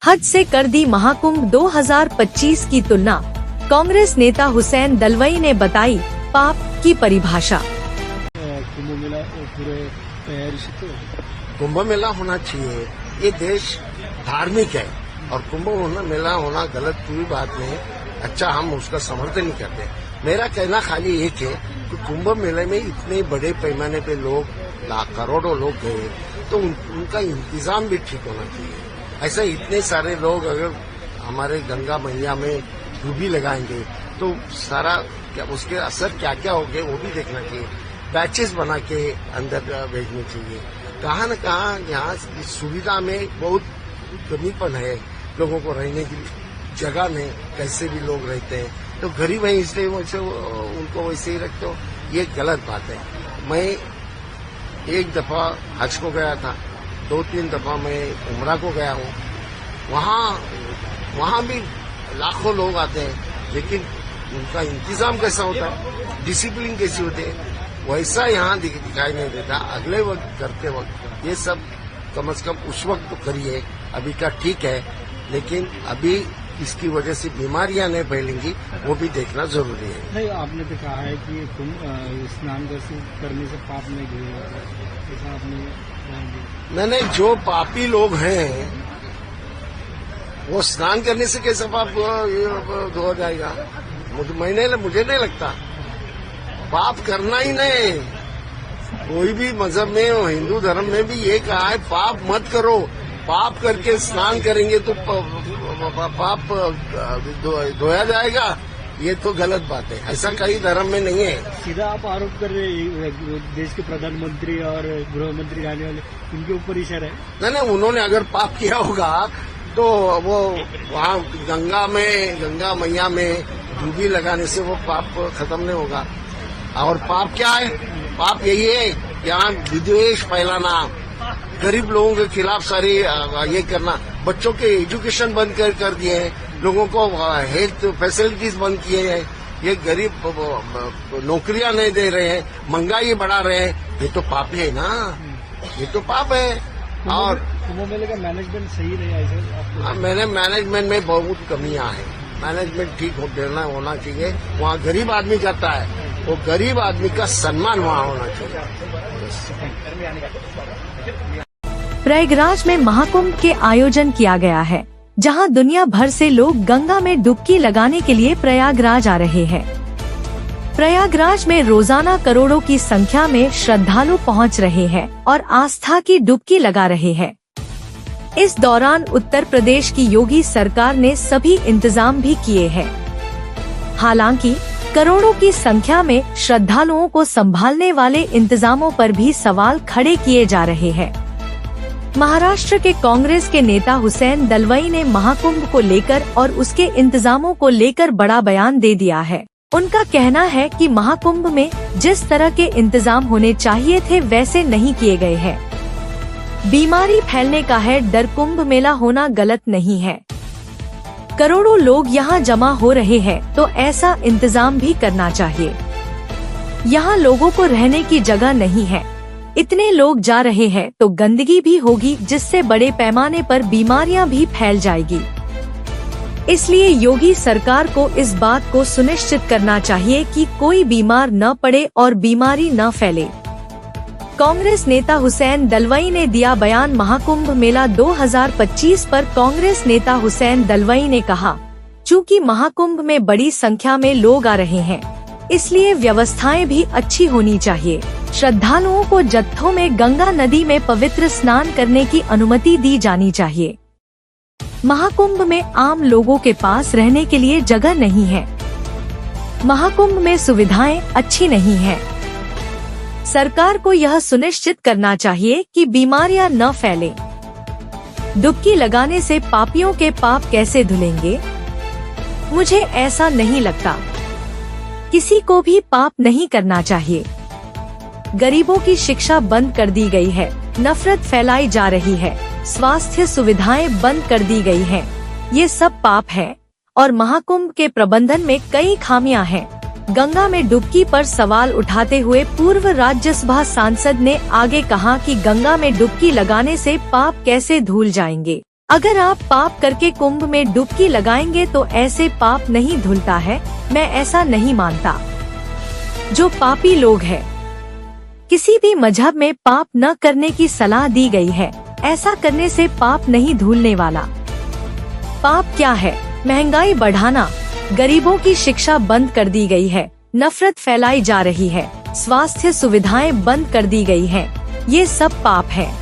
हज से कर दी महाकुंभ 2025 की तुलना। कांग्रेस नेता हुसैन दलवाई ने बताई पाप की परिभाषा। कुंभ मेला पूरे तैयारी से तो कुंभ मेला होना चाहिए। ये देश धार्मिक है और कुंभ मेला होना गलत कोई बात नहीं। अच्छा, हम उसका समर्थन नहीं करते। मेरा कहना खाली एक है कि कुंभ मेले में इतने बड़े पैमाने पे लोग करोड़ों लोग गए तो उनका इंतजाम भी ठीक होना चाहिए। ऐसा इतने सारे लोग अगर हमारे गंगा मैया में डुबकी लगाएंगे तो सारा क्या उसके असर क्या क्या होंगे वो भी देखना चाहिए। बैचेस बना के अंदर भेजने चाहिए। कहाँ न कहाँ यहाँ सुविधा में बहुत कमीपन है। लोगों को रहने की जगह में कैसे भी लोग रहते हैं तो गरीब है इसलिए वैसे उनको वैसे ही रखते हो, ये गलत बात है। मैं एक दफा हज को गया था, 2-3 दफा मैं उमरा को गया हूँ। वहाँ भी लाखों लोग आते हैं, लेकिन उनका इंतजाम कैसा होता है, डिसिप्लिन कैसी होती है, वैसा यहाँ दिखाई नहीं देता। अगले वक्त करते वक्त ये सब कम से कम उस वक्त तो करिए। अभी का ठीक है, लेकिन अभी इसकी वजह से बीमारियां नहीं फैलेंगी वो भी देखना जरूरी है। नहीं, आपने तो कहा है कि स्नान करने से पाप नहीं धोएगा, ऐसा आपने नहीं, जो पापी लोग हैं वो स्नान करने से कैसे पाप धो जाएगा? मुझे नहीं लगता। पाप करना ही नहीं। कोई भी मजहब में, हिंदू धर्म में भी ये कहा है पाप मत करो। पाप करके स्नान करेंगे तो पाप धोया जाएगा, ये तो गलत बात है। ऐसा कई धर्म में नहीं है। सीधा आप आरोप कर रहे हैं देश के प्रधानमंत्री और गृह मंत्री आने वाले, उनके ऊपर इशारा है। नहीं, उन्होंने अगर पाप किया होगा तो वो वहाँ गंगा मैया में डुबकी लगाने से वो पाप खत्म नहीं होगा। और पाप क्या है? पाप यही है यहाँ विद्वेष फैलाना, गरीब लोगों के खिलाफ सारी ये करना, बच्चों के एजुकेशन बंद कर दिए हैं, लोगों को हेल्थ फैसिलिटीज बंद किए हैं, ये गरीब नौकरियां नहीं दे रहे हैं, महंगाई बढ़ा रहे हैं, ये तो पाप है ना, ये तो पाप है। और कुंभ मेले का मैनेजमेंट सही नहीं है। मैंने मैनेजमेंट में बहुत कमियां हैं। मैनेजमेंट ठीक होना चाहिए। वहाँ गरीब आदमी जाता है, वो गरीब आदमी का सम्मान वहाँ होना चाहिए। प्रयागराज में महाकुंभ के आयोजन किया गया है, जहां दुनिया भर से लोग गंगा में डुबकी लगाने के लिए प्रयागराज आ रहे हैं। प्रयागराज में रोजाना करोड़ों की संख्या में श्रद्धालु पहुंच रहे हैं और आस्था की डुबकी लगा रहे हैं। इस दौरान उत्तर प्रदेश की योगी सरकार ने सभी इंतजाम भी किए हैं। हालांकि करोड़ों की संख्या में श्रद्धालुओं को संभालने वाले इंतजामों पर भी सवाल खड़े किए जा रहे हैं। महाराष्ट्र के कांग्रेस के नेता हुसैन दलवाई ने महाकुंभ को लेकर और उसके इंतजामों को लेकर बड़ा बयान दे दिया है। उनका कहना है कि महाकुंभ में जिस तरह के इंतजाम होने चाहिए थे वैसे नहीं किए गए हैं। बीमारी फैलने का है डर, कुंभ मेला होना गलत नहीं है। करोड़ों लोग यहाँ जमा हो रहे हैं तो ऐसा इंतजाम भी करना चाहिए। यहाँ लोगों को रहने की जगह नहीं है, इतने लोग जा रहे हैं तो गंदगी भी होगी, जिससे बड़े पैमाने पर बीमारियां भी फैल जाएगी। इसलिए योगी सरकार को इस बात को सुनिश्चित करना चाहिए कि कोई बीमार न पड़े और बीमारी न फैले। कांग्रेस नेता हुसैन दलवाई ने दिया बयान। महाकुंभ मेला 2025 पर कांग्रेस नेता हुसैन दलवाई ने कहा, चूँकि महाकुंभ में बड़ी संख्या में लोग आ रहे हैं, इसलिए व्यवस्थाएं भी अच्छी होनी चाहिए। श्रद्धालुओं को जत्थों में गंगा नदी में पवित्र स्नान करने की अनुमति दी जानी चाहिए। महाकुंभ में आम लोगों के पास रहने के लिए जगह नहीं है। महाकुंभ में सुविधाएं अच्छी नहीं हैं। सरकार को यह सुनिश्चित करना चाहिए कि बीमारियां न फैले। डुबकी लगाने से पापियों के पाप कैसे धुलेंगे? मुझे ऐसा नहीं लगता। किसी को भी पाप नहीं करना चाहिए। गरीबों की शिक्षा बंद कर दी गई है, नफरत फैलाई जा रही है, स्वास्थ्य सुविधाएं बंद कर दी गई हैं। ये सब पाप है और महाकुंभ के प्रबंधन में कई खामियां हैं। गंगा में डुबकी पर सवाल उठाते हुए पूर्व राज्यसभा सांसद ने आगे कहा कि गंगा में डुबकी लगाने से पाप कैसे धुल जाएंगे। अगर आप पाप करके कुंभ में डुबकी लगाएंगे तो ऐसे पाप नहीं धुलता है, मैं ऐसा नहीं मानता। जो पापी लोग हैं, किसी भी मजहब में पाप न करने की सलाह दी गई है। ऐसा करने से पाप नहीं धुलने वाला। पाप क्या है? महंगाई बढ़ाना, गरीबों की शिक्षा बंद कर दी गई है, नफरत फैलाई जा रही है, स्वास्थ्य सुविधाएं बंद कर दी गई हैं। ये सब पाप है।